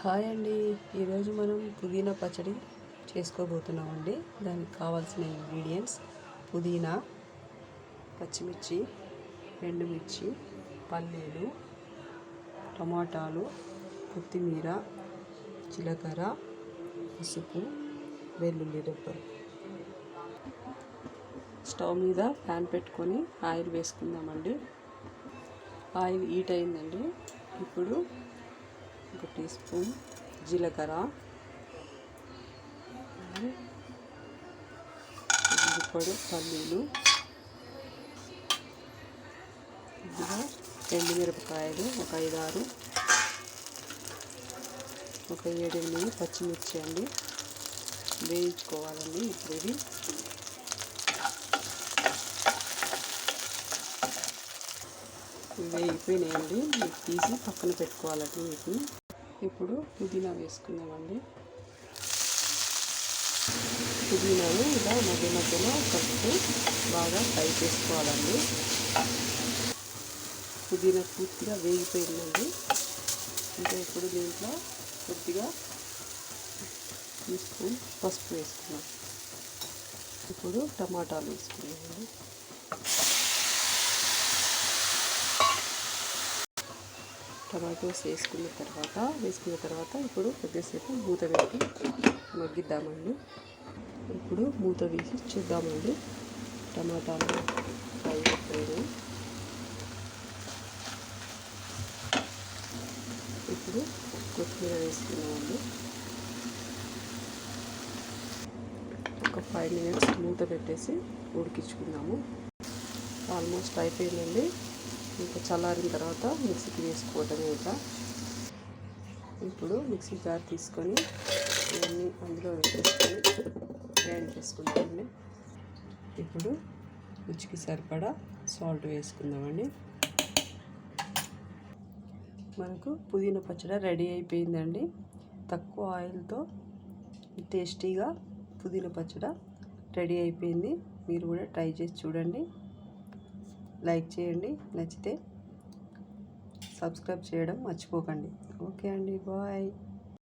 Hi అండి. ఈరోజు మనం పుదీనా పచ్చడి చేసుకోబోతున్నామండి. దానికి కావాల్సిన ఇంగ్రీడియంట్స్ పుదీనా, పచ్చిమిర్చి, ఎండుమిర్చి, పల్లీలు, టమాటాలు, కొత్తిమీర, జీలకర్ర, పసుపు, వెల్లుల్లి రెబ్బలు. స్టవ్ మీద ప్యాన్ పెట్టుకొని ఆయిల్ వేసుకుందామండి. ఆయిల్ హీట్ అయిందండి. ఇప్పుడు 1 టీ స్పూన్ జీలకర్ర, ఇప్పుడు పల్లీలు, ఇదిగా ఎండుమిరపకాయలు ఒక 5-6, ఒక 7-8 పచ్చిమిర్చి అండి వేయించుకోవాలండి. ఇప్పుడు ఇవి వేగిపోయినాయండి. తీసి పక్కన పెట్టుకోవాలండి వీటిని. ఇప్పుడు పుదీనా వేసుకుందామండి. పుదీనాను ఇలా మధ్య మధ్యలో కలుపుతూ బాగా ఫ్రై చేసుకోవాలండి. పుదీనా పూర్తిగా వేగిపోయిందండి. ఇంకా ఇప్పుడు దీంట్లో కొద్దిగా 1 స్పూన్ పసుపు వేసుకున్నాం. ఇప్పుడు టమాటాలు వేసుకున్నామండి. టమాటోస్ వేసుకున్న తర్వాత ఇప్పుడు కొద్దిసేపు మూత పెట్టి మగ్గిద్దామండి. ఇప్పుడు మూత తీసి చూద్దామండి. టమాటాలు ఫ్రై అయిపోయాయి. ఇప్పుడు కొత్తిమీర వేసుకున్నామండి. ఒక 5 మినిట్స్ మూత పెట్టేసి ఉడికించుకుందాము. ఆల్మోస్ట్ అయిపోయిందండి. ఇంకా చల్లారిన తర్వాత మిక్సీకి వేసుకోవటమే. ఇంకా ఇప్పుడు మిక్సీ జార్ తీసుకొని ఇవన్నీ అందులో వేసుకొని గ్రైండ్ చేసుకుంటామండి. ఇప్పుడు రుచికి సరిపడా సాల్ట్ వేసుకుందామండి. మనకు పుదీనా పచ్చడి రెడీ అయిపోయిందండి. తక్కువ ఆయిల్తో టేస్టీగా పుదీనా పచ్చడి రెడీ అయిపోయింది. మీరు కూడా ట్రై చేసి చూడండి. లైక్ చేయండి. నచ్చితే సబ్స్క్రైబ్ చేయడం మర్చిపోకండి. ఓకే అండి, బాయ్.